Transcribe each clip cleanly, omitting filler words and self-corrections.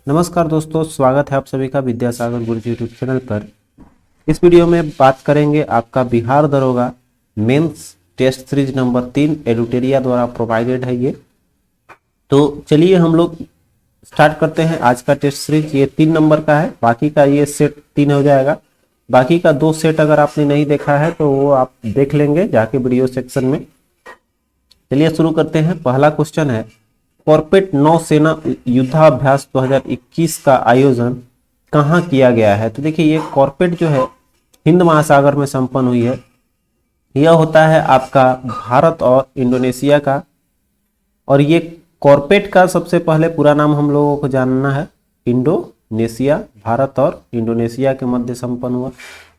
नमस्कार दोस्तों, स्वागत है आप सभी का विद्यासागर गुरुजी यूट्यूब चैनल पर। इस वीडियो में बात करेंगे आपका बिहार दरोगा मेंस टेस्ट सीरीज नंबर 3 एडुटेरिया द्वारा प्रोवाइडेड है ये। तो चलिए हम लोग स्टार्ट करते हैं आज का टेस्ट सीरीज। ये 3 नंबर का है, बाकी का ये सेट 3 हो जाएगा। बाकी का 2 सेट अगर आपने नहीं देखा है तो वो आप देख लेंगे जाके वीडियो सेक्शन में। चलिए शुरू करते हैं। पहला क्वेश्चन है, कॉर्पेट नौसेना युद्धाभ्यास 2021 का आयोजन कहाँ किया गया है? तो देखिए ये कॉर्पेट जो है हिंद महासागर में संपन्न हुई है। यह होता है आपका भारत और इंडोनेशिया का, और ये कॉर्पेट का सबसे पहले पूरा नाम हम लोगों को जानना है, इंडोनेशिया। भारत और इंडोनेशिया के मध्य संपन्न हुआ।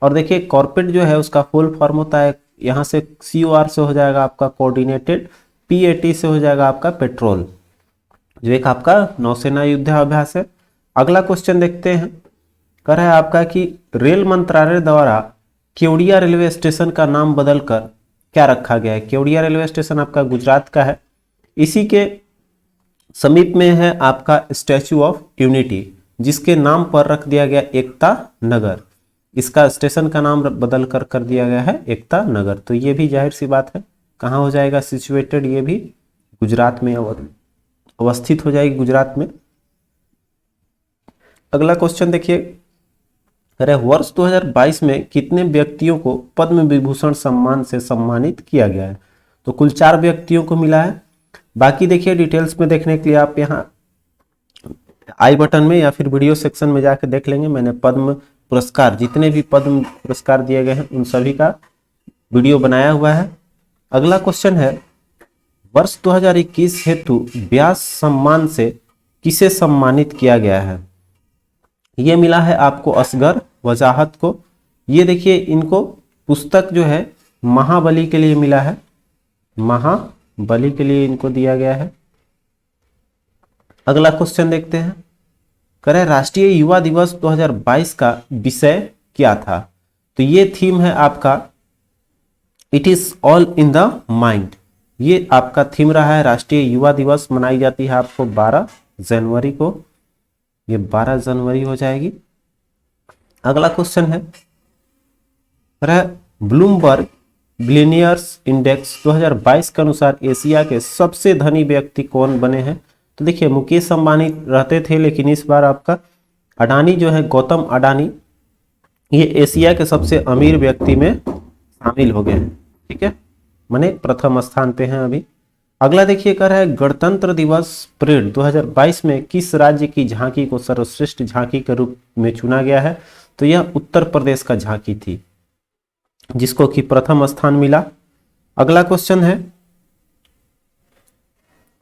और देखिए कॉर्पेट जो है उसका फुल फॉर्म होता है, यहाँ से COR से हो जाएगा आपका कोऑर्डिनेटेड, PAT से हो जाएगा आपका पेट्रोल, जो एक आपका नौसेना युद्धाभ्यास है। अगला क्वेश्चन देखते हैं। कह रहा है आपका कि रेल मंत्रालय द्वारा केवड़िया रेलवे स्टेशन का नाम बदलकर क्या रखा गया है? केवड़िया रेलवे स्टेशन आपका गुजरात का है। इसी के समीप में है आपका स्टैचू ऑफ यूनिटी, जिसके नाम पर रख दिया गया एकता नगर। इसका स्टेशन का नाम बदल कर दिया गया है एकता नगर। तो ये भी जाहिर सी बात है कहाँ हो जाएगा सिचुएटेड, ये भी गुजरात में अवस्थित हो जाएगी, गुजरात में। अगला क्वेश्चन देखिए, अरे वर्ष 2022 में कितने व्यक्तियों को पद्म विभूषण सम्मान से सम्मानित किया गया है? तो कुल 4 व्यक्तियों को मिला है। बाकी देखिए डिटेल्स में देखने के लिए आप यहाँ आई बटन में या फिर वीडियो सेक्शन में जाकर देख लेंगे। मैंने पद्म पुरस्कार, जितने भी पद्म पुरस्कार दिए गए हैं उन सभी का वीडियो बनाया हुआ है। अगला क्वेश्चन है, वर्ष 2021 हेतु व्यास सम्मान से किसे सम्मानित किया गया है? ये मिला है आपको असगर वजाहत को। ये देखिए इनको पुस्तक जो है महाबली के लिए मिला है, महाबली के लिए इनको दिया गया है। अगला क्वेश्चन देखते हैं। कह रहे राष्ट्रीय युवा दिवस 2022 का विषय क्या था? तो ये थीम है आपका it is all in the mind. ये आपका थीम रहा है। राष्ट्रीय युवा दिवस मनाई जाती है आपको 12 जनवरी को, ये 12 जनवरी हो जाएगी। अगला क्वेश्चन है, ब्लूमबर्ग बिलियनियर्स इंडेक्स 2022 के अनुसार एशिया के सबसे धनी व्यक्ति कौन बने हैं? तो देखिए मुकेश अंबानी रहते थे, लेकिन इस बार आपका अडानी जो है, गौतम अडानी, ये एशिया के सबसे अमीर व्यक्ति में शामिल हो गए हैं। ठीक है, माने प्रथम स्थान पे हैं अभी। अगला देखिए कर है, गणतंत्र दिवस परेड 2022 में किस राज्य की झांकी को सर्वश्रेष्ठ झांकी के रूप में चुना गया है? तो यह उत्तर प्रदेश का झांकी थी, जिसको कि प्रथम स्थान मिला। अगला क्वेश्चन है,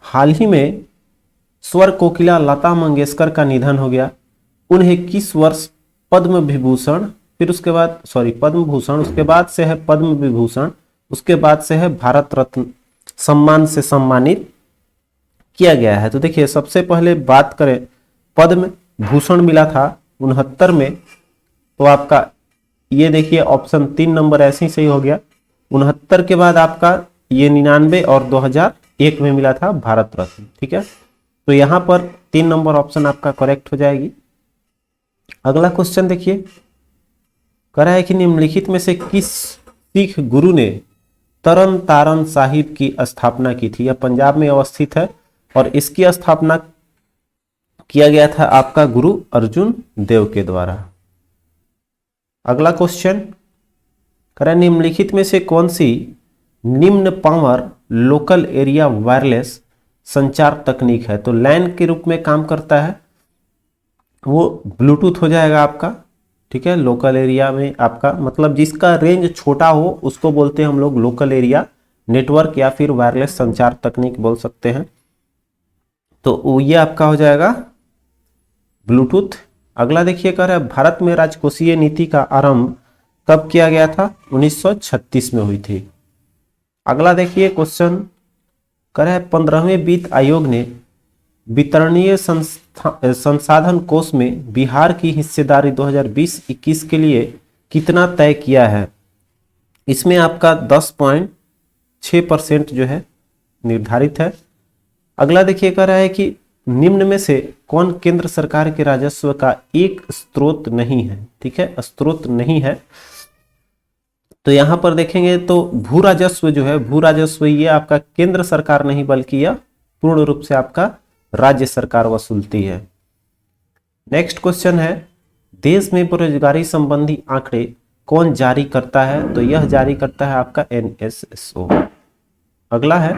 हाल ही में स्वर कोकिला लता मंगेशकर का निधन हो गया। उन्हें किस वर्ष पद्म विभूषण, फिर उसके बाद पद्म भूषण, उसके बाद से है पद्म विभूषण, उसके बाद से है भारत रत्न सम्मान से सम्मानित किया गया है? तो देखिए सबसे पहले बात करें, पद्म भूषण मिला था 69 में। तो आपका ये देखिए ऑप्शन 3 नंबर ऐसे ही सही हो गया। 69 के बाद आपका ये 99 और 2001 में मिला था भारत रत्न। ठीक है, तो यहाँ पर 3 नंबर ऑप्शन आपका करेक्ट हो जाएगी। अगला क्वेश्चन देखिए, कह रहा है कि निम्नलिखित में से किस सिख गुरु ने तरन तारण साहिब की स्थापना की थी? यह पंजाब में अवस्थित है और इसकी स्थापना किया गया था आपका गुरु अर्जुन देव के द्वारा। अगला क्वेश्चन, कह रहा है निम्नलिखित में से कौन सी निम्न पावर लोकल एरिया वायरलेस संचार तकनीक है? तो लैन के रूप में काम करता है, वो ब्लूटूथ हो जाएगा आपका। ठीक है, लोकल एरिया में आपका मतलब जिसका रेंज छोटा हो उसको बोलते हैं हम लोग लोकल एरिया नेटवर्क या फिर वायरलेस संचार तकनीक बोल सकते हैं। तो ये आपका हो जाएगा ब्लूटूथ। अगला देखिए कह रहा है, भारत में राजकोषीय नीति का आरंभ कब किया गया था? 1936 में हुई थी। अगला देखिए क्वेश्चन, कह रहा है 15वें वित्त आयोग ने वितरणीय संसाधन कोष में बिहार की हिस्सेदारी 2020-21 के लिए कितना तय किया है? इसमें आपका 10.6% जो है निर्धारित है। अगला देखिए कह रहा है कि निम्न में से कौन केंद्र सरकार के राजस्व का एक स्रोत नहीं है? ठीक है, स्रोत नहीं है। तो यहां पर देखेंगे तो भू राजस्व जो है, भू राजस्व ये आपका केंद्र सरकार नहीं बल्कि यह पूर्ण रूप से आपका राज्य सरकार वसूलती है। नेक्स्ट क्वेश्चन है, देश में बेरोजगारी संबंधी आंकड़े कौन जारी करता है? तो यह जारी करता है आपका NSSO। अगला है,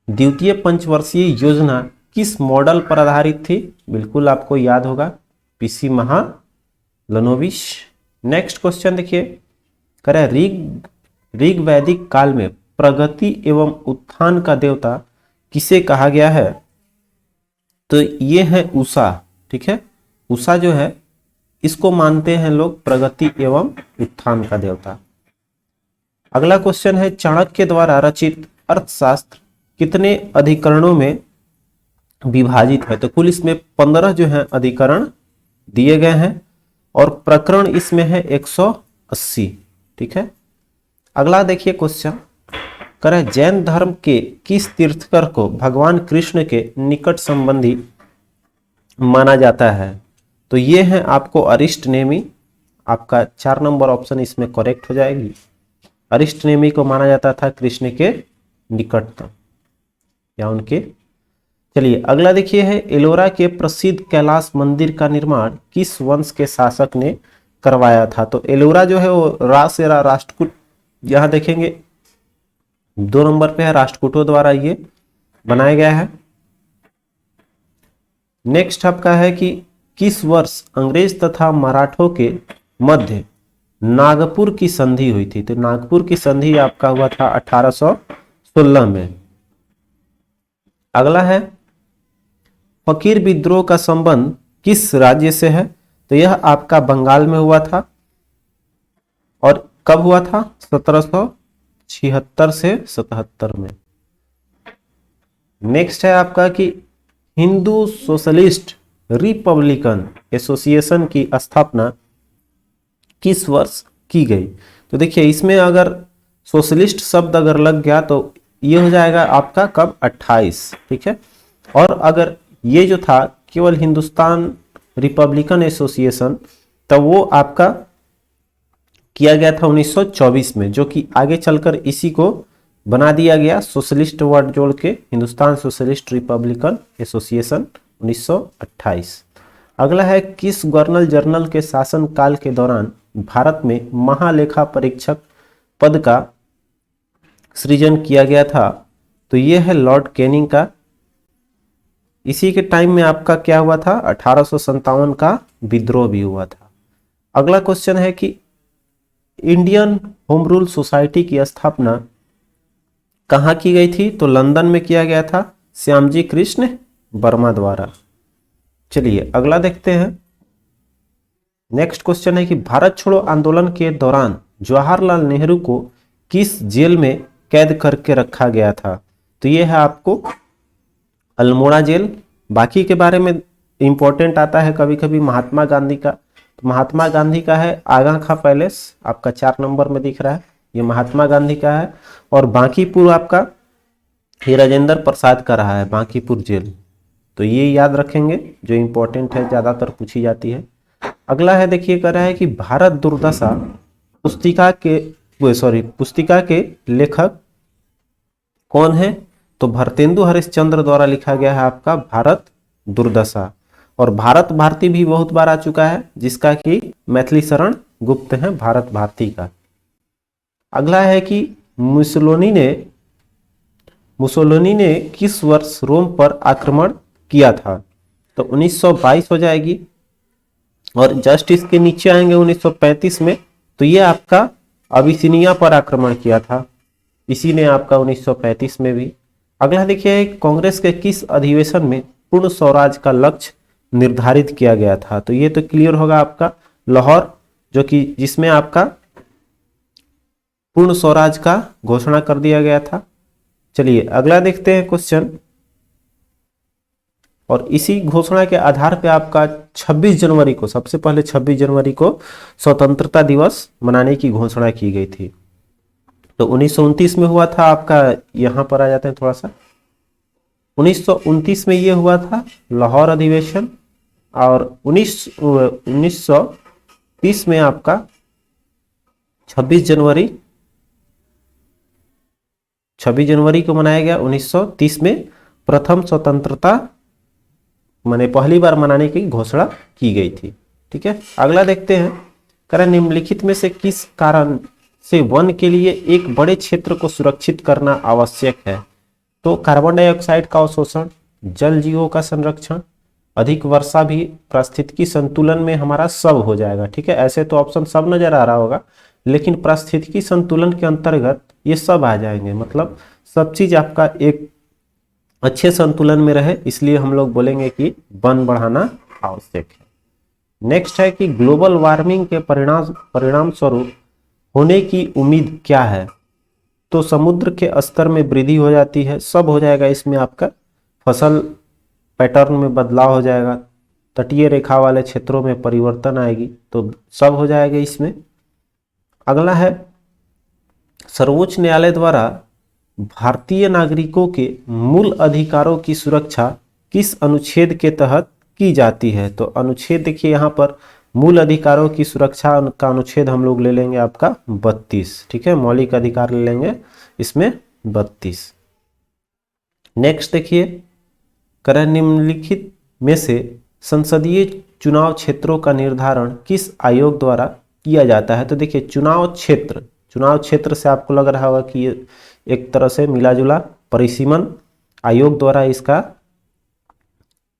द्वितीय पंचवर्षीय योजना किस मॉडल पर आधारित थी? बिल्कुल आपको याद होगा, PC महालनोबिस। नेक्स्ट क्वेश्चन देखिए, कह रहा है ऋग वैदिक काल में प्रगति एवं उत्थान का देवता किसे कहा गया है? तो ये है उषा। ठीक है, उषा जो है इसको मानते हैं लोग प्रगति एवं उत्थान का देवता। अगला क्वेश्चन है, चाणक्य द्वारा रचित अर्थशास्त्र कितने अधिकरणों में विभाजित है? तो कुल इसमें 15 जो है अधिकरण दिए गए हैं और प्रकरण इसमें है 180। ठीक है, अगला देखिए क्वेश्चन, कह रहा है जैन धर्म के किस तीर्थकर को भगवान कृष्ण के निकट संबंधी माना जाता है? तो ये है आपको अरिष्ट नेमी। आपका 4 नंबर ऑप्शन इसमें करेक्ट हो जाएगी। अरिष्ट नेमी को माना जाता था कृष्ण के निकटतम या उनके। चलिए अगला देखिए है, एलोरा के प्रसिद्ध कैलाश मंदिर का निर्माण किस वंश के शासक ने करवाया था? तो एलोरा जो है वो राष्ट्रकूट, यहां देखेंगे 2 नंबर पे है, राष्ट्रकूटों द्वारा ये बनाया गया है। नेक्स्ट आपका है कि किस वर्ष अंग्रेज तथा मराठों के मध्य नागपुर की संधि हुई थी? तो नागपुर की संधि आपका हुआ था 1816 में। अगला है, फकीर विद्रोह का संबंध किस राज्य से है? तो यह आपका बंगाल में हुआ था। और कब हुआ था? 1776 से 77 में। नेक्स्ट है आपका कि हिंदू सोशलिस्ट रिपब्लिकन एसोसिएशन की स्थापना किस वर्ष की गई? तो देखिए इसमें अगर सोशलिस्ट शब्द अगर लग गया तो ये हो जाएगा आपका कब? 28। ठीक है, और अगर ये जो था केवल हिंदुस्तान रिपब्लिकन एसोसिएशन, तब वो आपका किया गया था 1924 में, जो कि आगे चलकर इसी को बना दिया गया सोशलिस्ट वर्ड जोड़ के हिंदुस्तान सोशलिस्ट रिपब्लिकन एसोसिएशन 1928। अगला है, किस गवर्नर जनरल के शासन काल के दौरान भारत में महालेखा परीक्षक पद का सृजन किया गया था? तो यह है लॉर्ड कैनिंग का। इसी के टाइम में आपका क्या हुआ था? 1857 का विद्रोह भी हुआ था। अगला क्वेश्चन है कि इंडियन होम रूल सोसाइटी की स्थापना कहाँ की गई थी? तो लंदन में किया गया था श्यामजी कृष्ण वर्मा द्वारा। चलिए अगला देखते हैं। नेक्स्ट क्वेश्चन है कि भारत छोड़ो आंदोलन के दौरान जवाहरलाल नेहरू को किस जेल में कैद करके रखा गया था? तो यह है आपको अल्मोड़ा जेल। बाकी के बारे में इंपॉर्टेंट आता है कभी कभी महात्मा गांधी का। तो महात्मा गांधी का है आगा खां पैलेस, आपका 4 नंबर में दिख रहा है, ये महात्मा गांधी का है। और बांकीपुर आपका ये राजेंद्र प्रसाद का रहा है, बांकीपुर जेल। तो ये याद रखेंगे, जो इंपॉर्टेंट है, ज्यादातर पूछी जाती है। अगला है देखिए, कह रहा है कि भारत दुर्दशा पुस्तिका के लेखक कौन है? तो भरतेंदु हरिश्चंद्र द्वारा लिखा गया है आपका भारत दुर्दशा। और भारत भारती भी बहुत बार आ चुका है, जिसका कि मैथिली शरण गुप्त है भारत भारती का। अगला है कि मुसोलिनी ने किस वर्ष रोम पर आक्रमण किया था? तो 1922 हो जाएगी। और जस्ट इसके नीचे आएंगे 1935 में, तो ये आपका अबिसिनिया पर आक्रमण किया था, इसी ने आपका 1935 में भी। अगला देखिए, कांग्रेस के किस अधिवेशन में पूर्ण स्वराज का लक्ष्य निर्धारित किया गया था? तो ये तो क्लियर होगा आपका लाहौर, जो कि जिसमें आपका पूर्ण स्वराज का घोषणा कर दिया गया था। चलिए अगला देखते हैं क्वेश्चन। और इसी घोषणा के आधार पे आपका 26 जनवरी को, सबसे पहले 26 जनवरी को स्वतंत्रता दिवस मनाने की घोषणा की गई थी। तो 1929 में हुआ था आपका, यहां पर आ जाते हैं थोड़ा सा, 1929 में ये हुआ था लाहौर अधिवेशन, और 1930 में आपका 26 जनवरी को मनाया गया। 1930 में प्रथम स्वतंत्रता माने पहली बार मनाने की घोषणा की गई थी। ठीक है, अगला देखते हैं, करें निम्नलिखित में से किस कारण से वन के लिए एक बड़े क्षेत्र को सुरक्षित करना आवश्यक है? तो कार्बन डाइऑक्साइड का अवशोषण, जल जीवों का संरक्षण, अधिक वर्षा भी, पारिस्थितिकी संतुलन में हमारा सब हो जाएगा। ठीक है, ऐसे तो ऑप्शन सब नजर आ रहा होगा, लेकिन पारिस्थितिकी संतुलन के अंतर्गत ये सब आ जाएंगे, मतलब सब चीज आपका एक अच्छे संतुलन में रहे, इसलिए हम लोग बोलेंगे कि वन बढ़ाना आवश्यक है। नेक्स्ट है कि ग्लोबल वार्मिंग के परिणाम स्वरूप होने की उम्मीद क्या है? तो समुद्र के स्तर में वृद्धि हो जाती है, सब हो जाएगा इसमें, आपका फसल पैटर्न में बदलाव हो जाएगा, तटीय रेखा वाले क्षेत्रों में परिवर्तन आएगी, तो सब हो जाएगा इसमें। अगला है, सर्वोच्च न्यायालय द्वारा भारतीय नागरिकों के मूल अधिकारों की सुरक्षा किस अनुच्छेद के तहत की जाती है? तो अनुच्छेद देखिए यहाँ पर मूल अधिकारों की सुरक्षा का अनुच्छेद हम लोग ले लेंगे आपका 32। ठीक है, मौलिक अधिकार ले लेंगे इसमें 32। नेक्स्ट देखिए, करें निम्नलिखित में से संसदीय चुनाव क्षेत्रों का निर्धारण किस आयोग द्वारा किया जाता है? तो देखिए चुनाव क्षेत्र से आपको लग रहा होगा कि ये एक तरह से मिला जुला, परिसीमन आयोग द्वारा इसका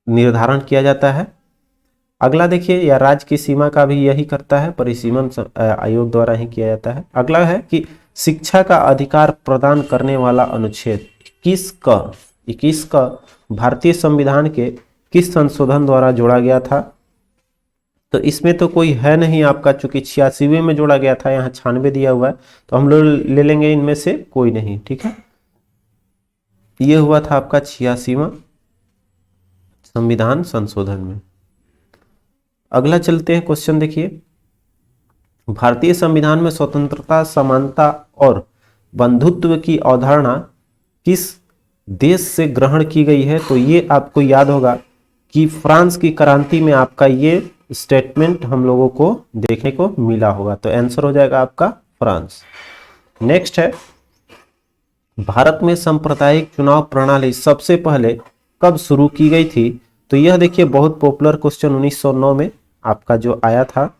निर्धारण किया जाता है। अगला देखिए, या राज्य की सीमा का भी यही करता है, परिसीमन आयोग द्वारा ही किया जाता है। अगला है कि शिक्षा का अधिकार प्रदान करने वाला अनुच्छेद 21 का भारतीय संविधान के किस संशोधन द्वारा जोड़ा गया था? तो इसमें तो कोई है नहीं आपका, चूंकि 86वें में जोड़ा गया था, यहाँ 96 दिया हुआ है, तो हम लोग ले लेंगे इनमें से कोई नहीं। ठीक है, ये हुआ था आपका 86वां संविधान संशोधन में। अगला चलते हैं, क्वेश्चन देखिए, भारतीय संविधान में स्वतंत्रता, समानता और बंधुत्व की अवधारणा किस देश से ग्रहण की गई है? तो ये आपको याद होगा कि फ्रांस की क्रांति में आपका ये स्टेटमेंट हम लोगों को देखने को मिला होगा, तो आंसर हो जाएगा आपका फ्रांस। नेक्स्ट है, भारत में सांप्रदायिक चुनाव प्रणाली सबसे पहले कब शुरू की गई थी? तो यह देखिए बहुत पॉपुलर क्वेश्चन 1909 में आपका जो आया था,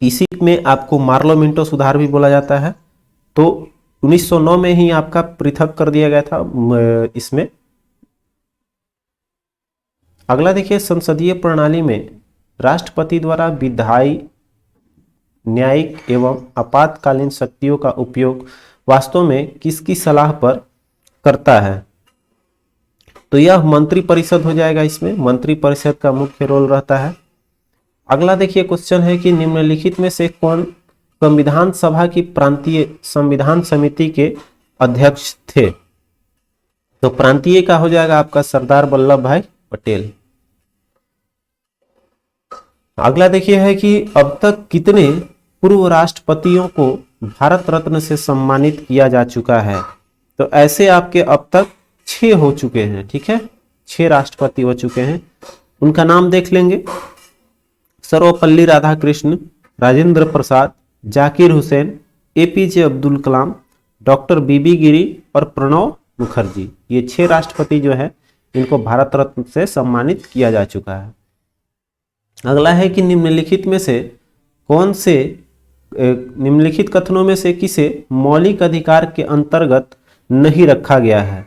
इसी में आपको मार्लो मिंटो सुधार भी बोला जाता है, तो 1909 में ही आपका पृथक कर दिया गया था इसमें। अगला देखिए, संसदीय प्रणाली में राष्ट्रपति द्वारा विधायी, न्यायिक एवं आपातकालीन शक्तियों का उपयोग वास्तव में किसकी सलाह पर करता है? तो यह मंत्री परिषद हो जाएगा, इसमें मंत्री परिषद का मुख्य रोल रहता है। अगला देखिए क्वेश्चन है कि निम्नलिखित में से कौन संविधान सभा की प्रांतीय संविधान समिति के अध्यक्ष थे? तो प्रांतीय का हो जाएगा आपका सरदार वल्लभ भाई पटेल। अगला देखिए है कि अब तक कितने पूर्व राष्ट्रपतियों को भारत रत्न से सम्मानित किया जा चुका है? तो ऐसे आपके अब तक 6 हो चुके हैं। ठीक है, 6 राष्ट्रपति हो चुके हैं, उनका नाम देख लेंगे। सर्वपल्ली राधाकृष्ण, राजेंद्र प्रसाद, जाकिर हुसैन, एपीजे अब्दुल कलाम, डॉक्टर बीबी गिरी और प्रणब मुखर्जी। ये 6 राष्ट्रपति जो है इनको भारत रत्न से सम्मानित किया जा चुका है। अगला है कि निम्नलिखित में से कौन से निम्नलिखित कथनों में से किसे मौलिक अधिकार के अंतर्गत नहीं रखा गया है?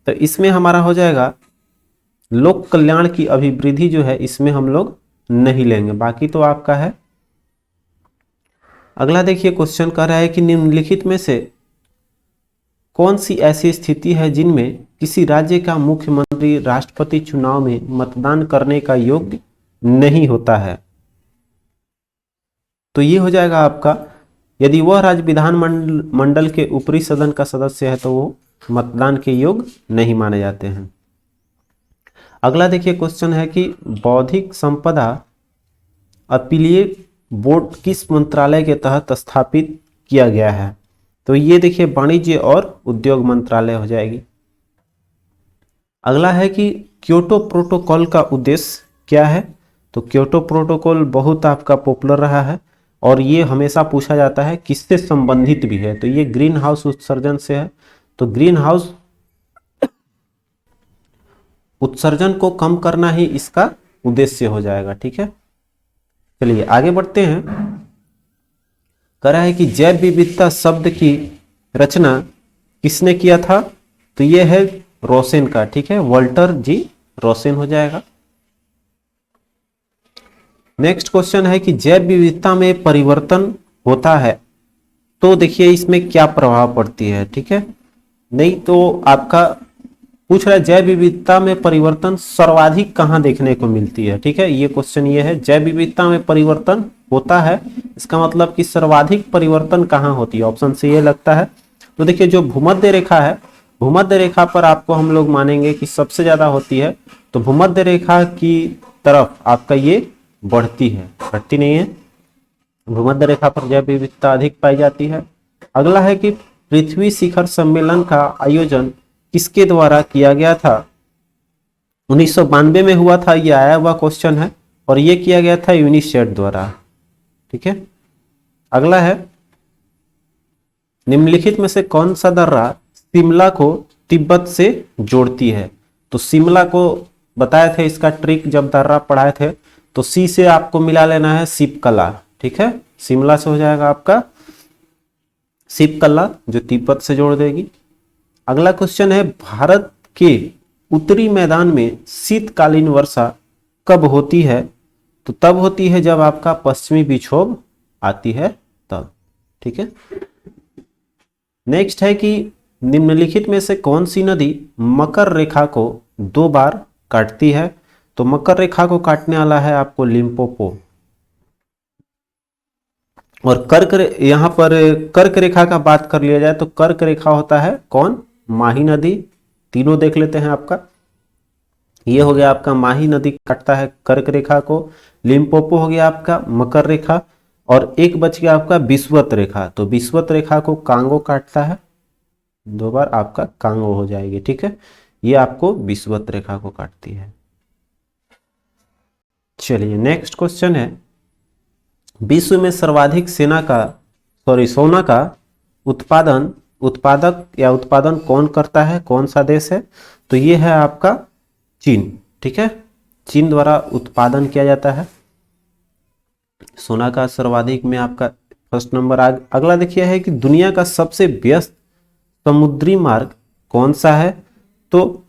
तो इसमें हमारा हो जाएगा लोक कल्याण की अभिवृद्धि जो है, इसमें हम लोग नहीं लेंगे, बाकी तो आपका है। अगला देखिए क्वेश्चन कह रहा है कि निम्नलिखित में से कौन सी ऐसी स्थिति है जिनमें किसी राज्य का मुख्यमंत्री राष्ट्रपति चुनाव में मतदान करने का योग्य नहीं होता है? तो ये हो जाएगा आपका, यदि वह राज्य विधान मंडल के ऊपरी सदन का सदस्य है तो वो मतदान के योग्य नहीं माने जाते हैं। अगला देखिए क्वेश्चन है कि बौद्धिक संपदा अपीलीय बोर्ड किस मंत्रालय के तहत स्थापित किया गया है? तो ये देखिए वाणिज्य और उद्योग मंत्रालय हो जाएगी। अगला है कि क्योटो प्रोटोकॉल का उद्देश्य क्या है। तो क्योटो प्रोटोकॉल बहुत आपका पॉपुलर रहा है और ये हमेशा पूछा जाता है किससे संबंधित भी है। तो ये ग्रीन हाउस उत्सर्जन से है। तो ग्रीन हाउस उत्सर्जन को कम करना ही इसका उद्देश्य हो जाएगा। ठीक है, चलिए आगे बढ़ते हैं। कह रहा है कि जैव विविधता शब्द की रचना किसने किया था। तो ये है रोसेन का। ठीक है, वॉल्टर जी रोसेन हो जाएगा। नेक्स्ट क्वेश्चन है कि जैव विविधता में परिवर्तन होता है तो देखिए इसमें क्या प्रभाव पड़ती है। ठीक है, नहीं तो आपका पूछ रहा है जैव विविधता में परिवर्तन सर्वाधिक कहां देखने को मिलती है। ठीक है, ये क्वेश्चन ये है, जैव विविधता में परिवर्तन होता है, इसका मतलब कि सर्वाधिक परिवर्तन कहां होती है। ऑप्शन से ये लगता है। तो देखिए जो भूमध्य रेखा है, भूमध्य रेखा पर आपको हम लोग मानेंगे कि सबसे ज्यादा होती है। तो भूमध्य रेखा की तरफ आपका ये बढ़ती है, घटती नहीं है। भूमध्य रेखा पर जैव विविधता अधिक पाई जाती है। अगला है कि पृथ्वी शिखर सम्मेलन का आयोजन किसके द्वारा किया गया था। 1992 में हुआ था, ये आया हुआ क्वेश्चन है और ये किया गया था यूनिसेड द्वारा। ठीक है, अगला है निम्नलिखित में से कौन सा दर्रा शिमला को तिब्बत से जोड़ती है। तो शिमला को बताए थे इसका ट्रिक जब दर्रा पढ़ाए थे। तो सी से आपको मिला लेना है शिपकला। ठीक है, शिमला से हो जाएगा आपका शिपकला जो तिब्बत से जोड़ देगी। अगला क्वेश्चन है भारत के उत्तरी मैदान में शीतकालीन वर्षा कब होती है। तो तब होती है जब आपका पश्चिमी विक्षोभ आती है तब। ठीक है, नेक्स्ट है कि निम्नलिखित में से कौन सी नदी मकर रेखा को 2 बार काटती है। तो मकर रेखा को काटने वाला है आपको लिम्पोपो। और कर्क यहां पर कर्क रेखा का बात कर लिया जाए तो कर्क रेखा होता है कौन, माही नदी। तीनों देख लेते हैं आपका, ये हो गया आपका माही नदी काटता है कर्क रेखा को, लिम्पोपो हो गया आपका मकर रेखा, और एक बच गया आपका विषुवत रेखा। तो विषुवत रेखा को कांगो काटता है, 2 बार आपका कांगो हो जाएगी। ठीक है, ये आपको विषुवत रेखा को काटती है। चलिए नेक्स्ट क्वेश्चन है, विश्व में सर्वाधिक सोना का उत्पादक या उत्पादन कौन करता है, कौन सा देश है। तो ये है आपका चीन। ठीक है, चीन द्वारा उत्पादन किया जाता है सोना का सर्वाधिक में आपका फर्स्ट नंबर। अगला देखिए है कि दुनिया का सबसे व्यस्त समुद्री मार्ग कौन सा है। तो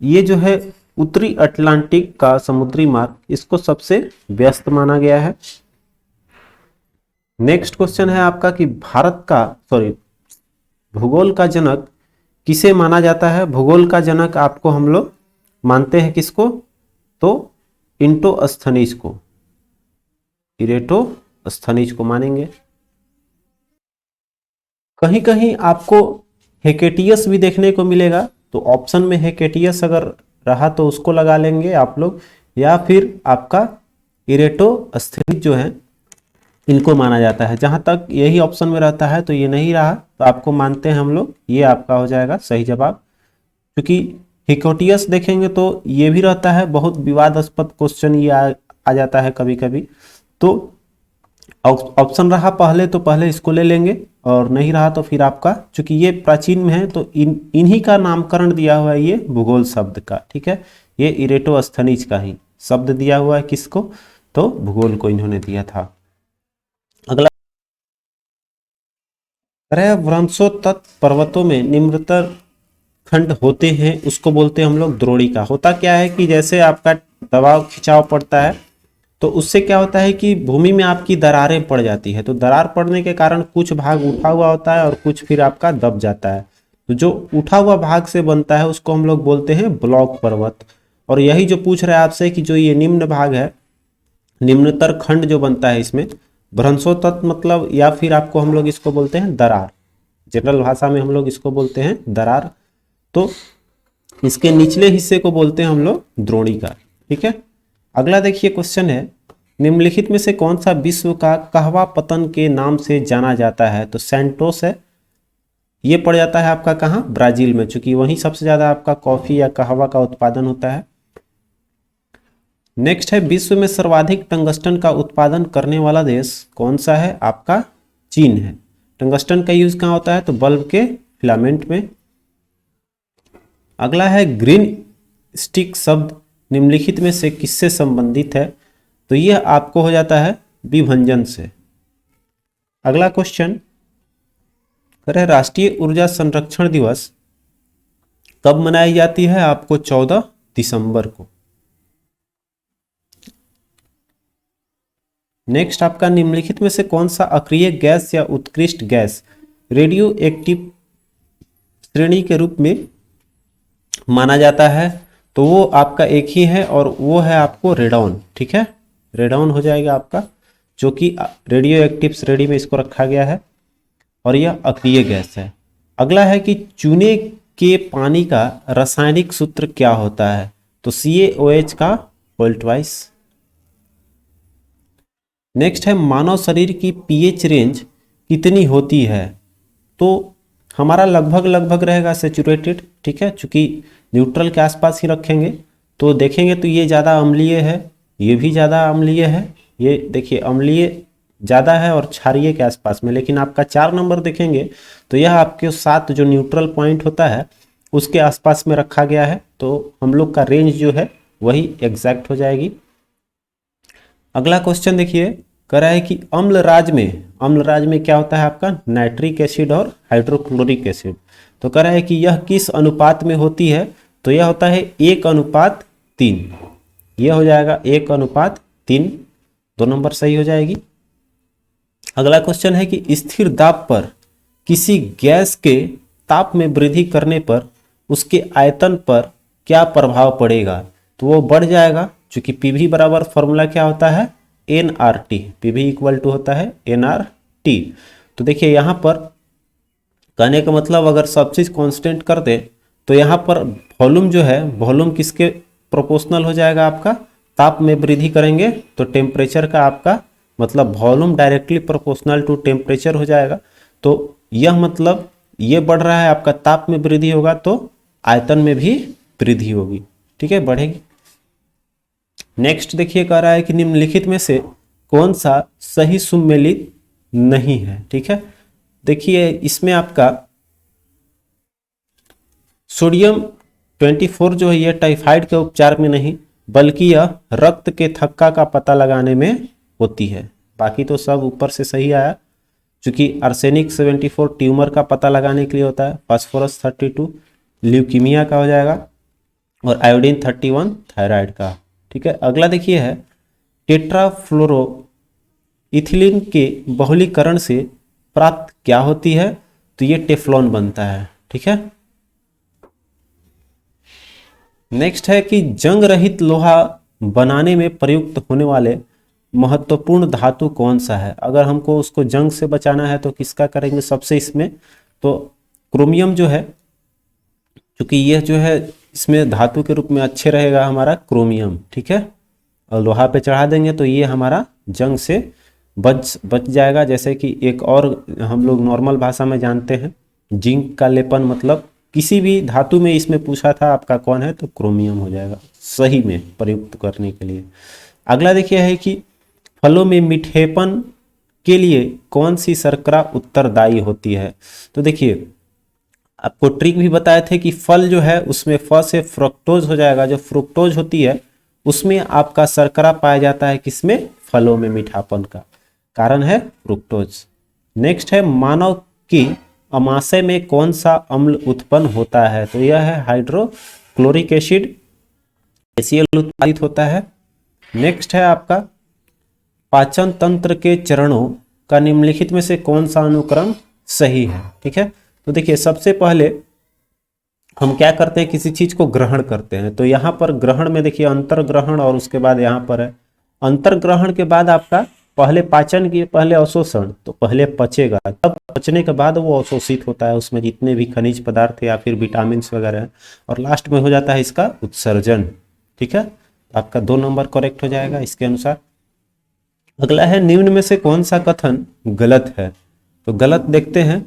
ये जो है उत्तरी अटलांटिक का समुद्री मार्ग, इसको सबसे व्यस्त माना गया है। नेक्स्ट क्वेश्चन है आपका कि भूगोल का जनक किसे माना जाता है। भूगोल का जनक आपको हम लोग मानते हैं किसको, तो इरेटोस्थनीज को, इरेटोस्थनीज को मानेंगे। कहीं कहीं आपको हेकेटियस भी देखने को मिलेगा, तो ऑप्शन में हेकेटियस अगर रहा तो उसको लगा लेंगे आप लोग, या फिर आपका इरेटोस्थनीज जो है इनको माना जाता है। जहां तक यही ऑप्शन में रहता है तो ये नहीं रहा तो आपको मानते हैं हम लोग, ये आपका हो जाएगा सही जवाब। क्योंकि हेकेटियस देखेंगे तो ये भी रहता है, बहुत विवादास्पद क्वेश्चन ये आ जाता है कभी कभी। तो ऑप्शन रहा पहले तो पहले इसको ले लेंगे, और नहीं रहा तो फिर आपका, चूंकि ये प्राचीन में है तो इन्हीं का नामकरण दिया हुआ है ये भूगोल शब्द का। ठीक है, ये इरेटोस्थनीज का ही शब्द दिया हुआ है किसको, तो भूगोल को इन्होंने दिया था। अगला वृंशोत्तत पर्वतों में निम्नतर खंड होते हैं, उसको बोलते हैं हम लोग द्रोणिका। होता क्या है कि जैसे आपका दबाव खिंचाव पड़ता है तो उससे क्या होता है कि भूमि में आपकी दरारें पड़ जाती है। तो दरार पड़ने के कारण कुछ भाग उठा हुआ होता है और कुछ फिर आपका दब जाता है। तो जो उठा हुआ भाग से बनता है उसको हम लोग बोलते हैं ब्लॉक पर्वत। और यही जो पूछ रहा है आपसे कि जो ये निम्न भाग है, निम्नतर खंड जो बनता है इसमें भ्रंशोत्तत मतलब, या फिर आपको हम लोग इसको बोलते हैं दरार, जनरल भाषा में हम लोग इसको बोलते हैं दरार। तो इसके निचले हिस्से को बोलते हैं हम लोग द्रोणिका। ठीक है, अगला देखिए क्वेश्चन है, निम्नलिखित में से कौन सा विश्व का कहवा पतन के नाम से जाना जाता है। तो सैंटोस है, ये पड़ जाता है आपका कहाँ, ब्राजील में, चूंकि वहीं सबसे ज्यादा आपका कॉफी या कहवा का उत्पादन होता है। नेक्स्ट है विश्व में सर्वाधिक टंगस्टन का उत्पादन करने वाला देश कौन सा है, आपका चीन है। टंगस्टन का यूज कहाँ होता है, तो बल्ब के फिलामेंट में। अगला है ग्रीन स्टिक शब्द निम्नलिखित में से किससे संबंधित है, तो यह आपको हो जाता है विभंजन से। अगला क्वेश्चन करें राष्ट्रीय ऊर्जा संरक्षण दिवस कब मनाई जाती है, आपको 14 दिसंबर को। नेक्स्ट आपका निम्नलिखित में से कौन सा अक्रिय गैस या उत्कृष्ट गैस रेडियो एक्टिव श्रेणी के रूप में माना जाता है, तो वो आपका एक ही है और वो है आपको रेडॉन। ठीक है, रेडॉन हो जाएगा आपका, जो कि रेडियो एक्टिव श्रेणी में इसको रखा गया है और यह अक्रिय गैस है। अगला है कि चूने के पानी का रासायनिक सूत्र क्या होता है, तो CaOH का होल ट्वाइस। नेक्स्ट है मानव शरीर की pH रेंज कितनी होती है, तो हमारा लगभग रहेगा सेचुरेटेड। ठीक है, चूंकि न्यूट्रल के आसपास ही रखेंगे तो देखेंगे तो ये ज़्यादा अम्लीय है, ये भी ज़्यादा अम्लीय है, ये देखिए अम्लीय ज़्यादा है और क्षारीय के आसपास में। लेकिन आपका 4 नंबर देखेंगे तो यह आपके साथ जो न्यूट्रल पॉइंट होता है उसके आसपास में रखा गया है, तो हम लोग का रेंज जो है वही एग्जैक्ट हो जाएगी। अगला क्वेश्चन देखिए, कह रहा है कि अम्लराज में क्या होता है आपका नाइट्रिक एसिड और हाइड्रोक्लोरिक एसिड। तो कह रहा है कि यह किस अनुपात में होती है, तो यह होता है 1:3। यह हो जाएगा 1:3, 2 नंबर सही हो जाएगी। अगला क्वेश्चन है कि स्थिर दाब पर किसी गैस के ताप में वृद्धि करने पर उसके आयतन पर क्या प्रभाव पड़ेगा, तो वो बढ़ जाएगा, क्योंकि पीवी बराबर फॉर्मूला क्या होता है nRT, पीवी इक्वल टू होता है nRT। तो देखिए यहाँ पर कहने का मतलब अगर सब चीज कांस्टेंट कर दे तो यहाँ पर वॉल्यूम जो है, वॉल्यूम किसके प्रोपोर्शनल हो जाएगा, आपका ताप में वृद्धि करेंगे तो टेम्परेचर का आपका मतलब volume directly proportional to temperature हो जाएगा। तो यह मतलब ये बढ़ रहा है, आपका ताप में वृद्धि होगा तो आयतन में भी वृद्धि होगी। ठीक है, बढ़ेगी। नेक्स्ट देखिए, कह रहा है कि निम्नलिखित में से कौन सा सही सुमेलित नहीं है। ठीक है, देखिए इसमें आपका सोडियम 24 जो है ये टाइफाइड के उपचार में नहीं बल्कि यह रक्त के थक्का का पता लगाने में होती है। बाकी तो सब ऊपर से सही आया, क्योंकि आर्सेनिक 74 ट्यूमर का पता लगाने के लिए होता है, फास्फोरस 32 ल्यूकीमिया का हो जाएगा और आयोडीन 31 थायराइड का। ठीक है, अगला देखिए है टेट्राफ्लोरो इथिलीन के बहुलीकरण से प्राप्त क्या होती है, तो ये टेफ्लॉन बनता है। ठीक है, नेक्स्ट है कि जंग रहित लोहा बनाने में प्रयुक्त होने वाले महत्वपूर्ण धातु कौन सा है। अगर हमको उसको जंग से बचाना है तो किसका करेंगे सबसे इसमें, तो क्रोमियम जो है, क्योंकि यह जो है इसमें धातु के रूप में अच्छे रहेगा हमारा क्रोमियम। ठीक है, और लोहा पे चढ़ा देंगे तो ये हमारा जंग से बच जाएगा। जैसे कि एक और हम लोग नॉर्मल भाषा में जानते हैं जिंक का लेपन, मतलब किसी भी धातु में इसमें पूछा था आपका कौन है, तो क्रोमियम हो जाएगा सही में प्रयुक्त करने के लिए। अगला देखिए है कि फलों में मीठेपन के लिए कौन सी शर्करा उत्तरदायी होती है। तो देखिए आपको ट्रिक भी बताए थे कि फल जो है उसमें फ से फ्रुक्टोज हो जाएगा, जो फ्रुक्टोज होती है उसमें आपका शर्करा पाया जाता है, किसमें, फलों में मीठापन का कारण है फ्रुक्टोज। नेक्स्ट है मानव की अमाशय में कौन सा अम्ल उत्पन्न होता है, तो यह है हाइड्रोक्लोरिक एसिड HCl उत्पादित होता है। नेक्स्ट है आपका पाचन तंत्र के चरणों का निम्नलिखित में से कौन सा अनुक्रम सही है। ठीक है, तो देखिए सबसे पहले हम क्या करते हैं, किसी चीज को ग्रहण करते हैं, तो यहाँ पर ग्रहण में देखिए अंतर्ग्रहण और उसके बाद यहाँ पर है अंतर्ग्रहण के बाद आपका पहले पाचन की पहले अवशोषण, तो पहले पचेगा तब पचने के बाद वो अवशोषित होता है, उसमें जितने भी खनिज पदार्थ या फिर विटामिन वगैरह है, और लास्ट में हो जाता है इसका उत्सर्जन। ठीक है, आपका 2 नंबर करेक्ट हो जाएगा इसके अनुसार। अगला है निम्न में से कौन सा कथन गलत है, तो गलत देखते हैं।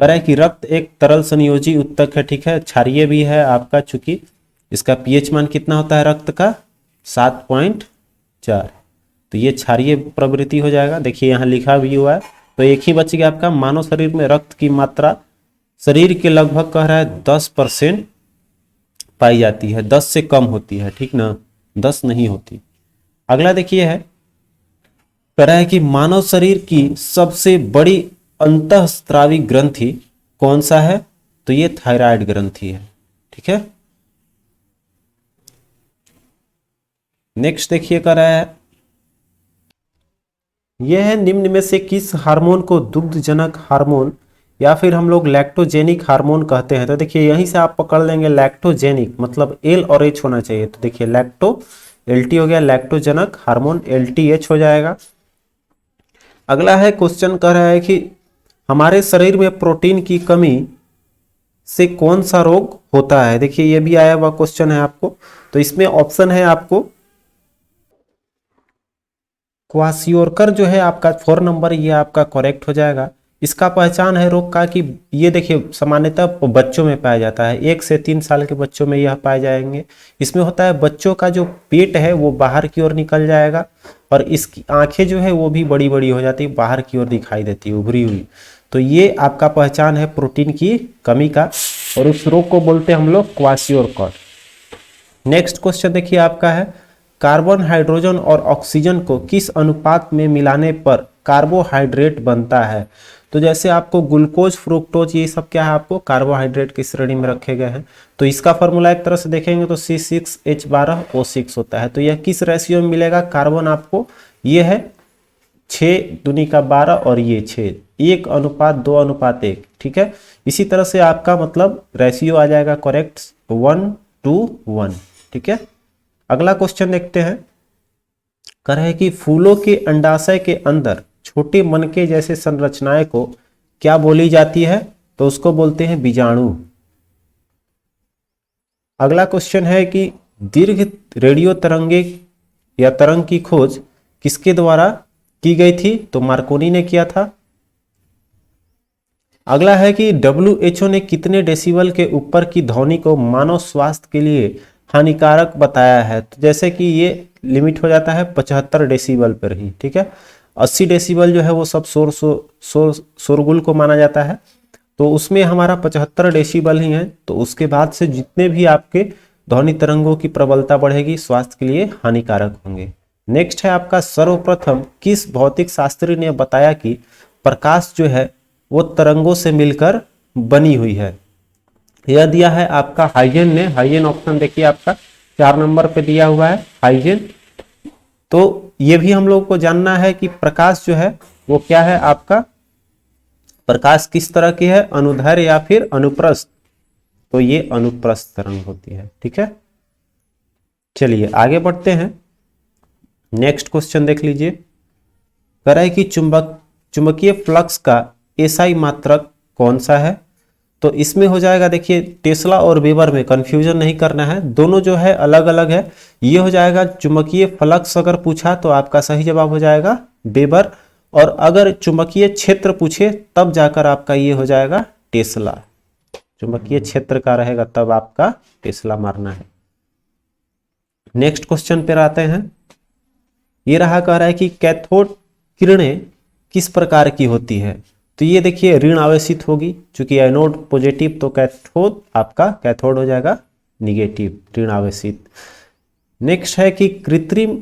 कह रहा है कि रक्त एक तरल संयोजी उत्तक है, ठीक है, क्षारीय भी है आपका, चूंकि इसका पीएच मान कितना होता है रक्त का 7.4, तो ये क्षारीय प्रवृत्ति हो जाएगा। देखिए यहाँ लिखा भी हुआ है, तो एक ही बच गया आपका। मानव शरीर में रक्त की मात्रा शरीर के लगभग कह रहा है 10% पाई जाती है, 10 से कम होती है, ठीक ना, 10 नहीं होती। अगला देखिए है, कह रहा है कि मानव शरीर की सबसे बड़ी अंतःस्रावी ग्रंथि कौन सा है, तो ये थायराइड ग्रंथि है, ठीक है। नेक्स्ट देखिए कह रहा है, यह है निम्न में से किस हार्मोन को दुग्धजनक हार्मोन या फिर हम लोग लैक्टोजेनिक हार्मोन कहते हैं। तो देखिए यहीं से आप पकड़ लेंगे लैक्टोजेनिक, मतलब एल और एच होना चाहिए, तो देखिए लैक्टो एलटी हो गया, लैक्टोजनक हार्मोन एलटीएच हो जाएगा। अगला है क्वेश्चन कह रहा है कि हमारे शरीर में प्रोटीन की कमी से कौन सा रोग होता है। देखिए ये भी आया हुआ क्वेश्चन है आपको, तो इसमें ऑप्शन है आपको क्वासियोरकर जो है आपका 4 नंबर, ये आपका करेक्ट हो जाएगा। इसका पहचान है रोग का कि ये देखिए सामान्यतः बच्चों में पाया जाता है, 1 से 3 साल के बच्चों में यह पाए जाएंगे। इसमें होता है बच्चों का जो पेट है वो बाहर की ओर निकल जाएगा और इसकी आंखें जो है वो भी बड़ी बड़ी हो जाती है, बाहर की ओर दिखाई देती है, उभरी हुई। तो ये आपका पहचान है प्रोटीन की कमी का, और उस रोग को बोलते हैं हम लोग क्वासियोरकर। नेक्स्ट क्वेश्चन देखिए आपका है, कार्बन हाइड्रोजन और ऑक्सीजन को किस अनुपात में मिलाने पर कार्बोहाइड्रेट बनता है। तो जैसे आपको ग्लूकोज, फ्रुक्टोज, ये सब क्या है आपको कार्बोहाइड्रेट की श्रेणी में रखे गए हैं। तो इसका फॉर्मूला एक तरह से देखेंगे तो C6H12O6 होता है। तो यह किस रेशियो में मिलेगा, कार्बन आपको ये है 6 दूनी का 12 और ये 6, 1:2:1, ठीक है। इसी तरह से आपका मतलब रेशियो आ जाएगा करेक्ट 1:1, ठीक है। अगला क्वेश्चन देखते हैं, कह रहे हैं कि फूलों के अंडाशय के अंदर छोटे मनके जैसे संरचनाएं को क्या बोली जाती है, तो उसको बोलते हैं बीजाणु। अगला क्वेश्चन है कि दीर्घ रेडियो तरंगे या तरंग की खोज किसके द्वारा की गई थी, तो मार्कोनी ने किया था। अगला है कि WHO ने कितने डेसिबल के ऊपर की ध्वनि को मानव स्वास्थ्य के लिए हानिकारक बताया है। तो जैसे कि ये लिमिट हो जाता है 75 डेसिबल पर ही, ठीक है। 80 डेसिबल जो है वो सब शोरगुल को माना जाता है, तो उसमें हमारा 75 डेसिबल ही है। तो उसके बाद से जितने भी आपके ध्वनि तरंगों की प्रबलता बढ़ेगी स्वास्थ्य के लिए हानिकारक होंगे। नेक्स्ट है आपका, सर्वप्रथम किस भौतिक शास्त्री ने बताया कि प्रकाश जो है वो तरंगों से मिलकर बनी हुई है। यह दिया है आपका हाइजेन ने। हाइजेन ऑप्शन देखिए आपका 4 नंबर पे दिया हुआ है हाइजेन। तो ये भी हम लोग को जानना है कि प्रकाश जो है वो क्या है आपका, प्रकाश किस तरह की है, अनुदैर्घ्य या फिर अनुप्रस्थ। तो ये अनुप्रस्थ तरंग होती है, ठीक है। चलिए आगे बढ़ते हैं, नेक्स्ट क्वेश्चन देख लीजिए। कह रहा है कि चुंबकीय फ्लक्स का एसआई मात्रक कौन सा है। तो इसमें हो जाएगा, देखिए टेस्ला और वेबर में कंफ्यूजन नहीं करना है, दोनों जो है अलग अलग है। ये हो जाएगा चुंबकीय फ्लक्स अगर पूछा तो आपका सही जवाब हो जाएगा वेबर, और अगर चुंबकीय क्षेत्र पूछे तब जाकर आपका ये हो जाएगा टेस्ला। चुंबकीय क्षेत्र का रहेगा तब आपका टेस्ला मारना है। नेक्स्ट क्वेश्चन पर आते हैं, ये रहा, कह रहा है कि कैथोड किरणें किस प्रकार की होती है। तो ये देखिए ऋण आवेशित होगी, चूंकि एनोड पॉजिटिव तो कैथोड आपका कैथोड हो जाएगा निगेटिव, ऋण आवेशित। नेक्स्ट है कि कृत्रिम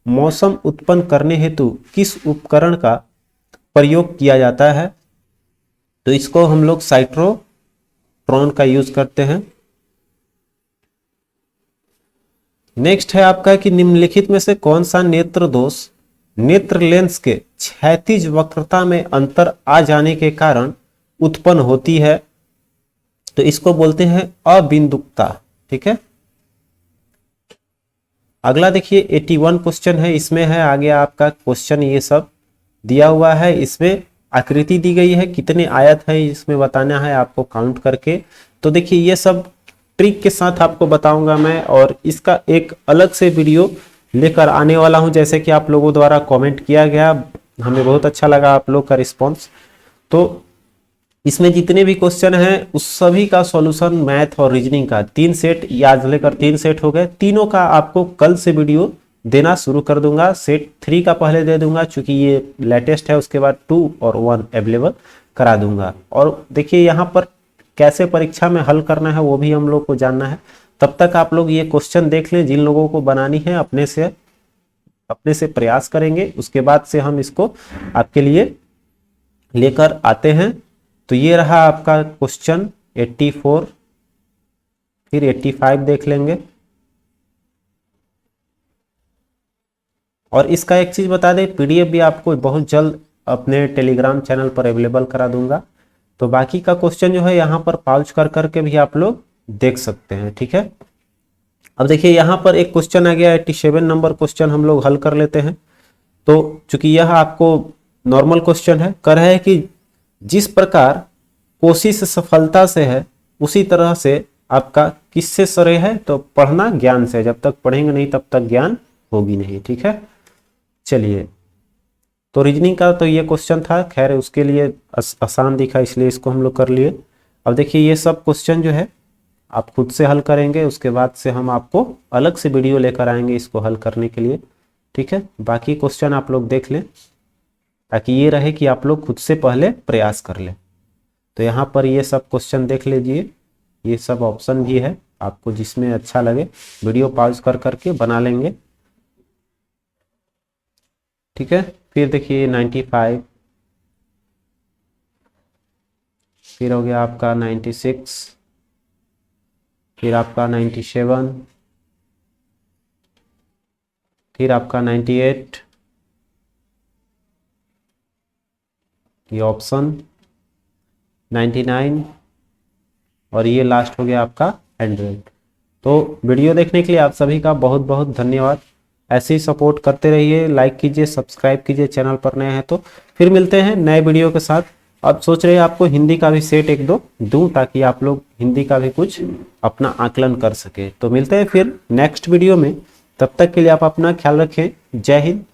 मौसम उत्पन्न करने हेतु किस उपकरण का प्रयोग किया जाता है। तो इसको हम लोग साइक्लोट्रॉन का यूज करते हैं। नेक्स्ट है आपका कि निम्नलिखित में से कौन सा नेत्र दोष नेत्र लेंस के क्षैतिज वक्रता में अंतर आ जाने के कारण उत्पन्न होती है। तो इसको बोलते हैं अबिंदुकता, ठीक है। अगला देखिए 81 क्वेश्चन है, इसमें है आगे आपका क्वेश्चन ये सब दिया हुआ है, इसमें आकृति दी गई है, कितने आयत है इसमें बताना है आपको काउंट करके। तो देखिए ये सब ट्रिक के साथ आपको बताऊंगा मैं, और इसका एक अलग से वीडियो लेकर आने वाला हूं, जैसे कि आप लोगों द्वारा कमेंट किया गया, हमें बहुत अच्छा लगा आप लोग का रिस्पांस। तो इसमें जितने भी क्वेश्चन हैं उस सभी का सॉल्यूशन मैथ और रीजनिंग का 3 सेट, आज लेकर 3 सेट हो गए, तीनों का आपको कल से वीडियो देना शुरू कर दूंगा। सेट 3 का पहले दे दूंगा क्योंकि ये लेटेस्ट है, उसके बाद 2 और 1 अवेलेबल करा दूंगा। और देखिए यहाँ पर कैसे परीक्षा में हल करना है वो भी हम लोग को जानना है। तब तक आप लोग ये क्वेश्चन देख लें, जिन लोगों को बनानी है अपने से प्रयास करेंगे, उसके बाद से हम इसको आपके लिए लेकर आते हैं। तो ये रहा आपका क्वेश्चन 84, फिर 85 देख लेंगे। और इसका एक चीज बता दें, पीडीएफ भी आपको बहुत जल्द अपने टेलीग्राम चैनल पर अवेलेबल करा दूंगा। तो बाकी का क्वेश्चन जो है यहाँ पर पॉज कर करके भी आप लोग देख सकते हैं, ठीक है। अब देखिए यहाँ पर एक क्वेश्चन आ गया 87 नंबर क्वेश्चन, हम लोग हल कर लेते हैं। तो चूंकि यह आपको नॉर्मल क्वेश्चन है, कह रहा है कि जिस प्रकार कोशिश सफलता से है उसी तरह से आपका किससे श्रेय है, तो पढ़ना ज्ञान से, जब तक पढ़ेंगे नहीं तब तक ज्ञान होगी नहीं, ठीक है। चलिए, तो रीजनिंग का तो ये क्वेश्चन था, खैर उसके लिए आसान दिखा इसलिए इसको हम लोग कर लिए। अब देखिए ये सब क्वेश्चन जो है आप खुद से हल करेंगे, उसके बाद से हम आपको अलग से वीडियो लेकर आएंगे इसको हल करने के लिए, ठीक है। बाकी क्वेश्चन आप लोग देख लें ताकि ये रहे कि आप लोग खुद से पहले प्रयास कर लें। तो यहाँ पर ये सब क्वेश्चन देख लीजिए, ये सब ऑप्शन भी है, आपको जिसमें अच्छा लगे वीडियो पॉज कर करके बना लेंगे, ठीक है। फिर देखिए 95, फिर हो गया आपका 96, फिर आपका 97, फिर आपका 98, ये ऑप्शन 99, और ये लास्ट हो गया आपका 100। तो वीडियो देखने के लिए आप सभी का बहुत बहुत धन्यवाद। ऐसे ही सपोर्ट करते रहिए, लाइक कीजिए, सब्सक्राइब कीजिए, चैनल पर नए हैं तो। फिर मिलते हैं नए वीडियो के साथ। अब सोच रहे हैं आपको हिंदी का भी सेट 1-2 दूं ताकि आप लोग हिंदी का भी कुछ अपना आकलन कर सके। तो मिलते हैं फिर नेक्स्ट वीडियो में, तब तक के लिए आप अपना ख्याल रखें। जय हिंद,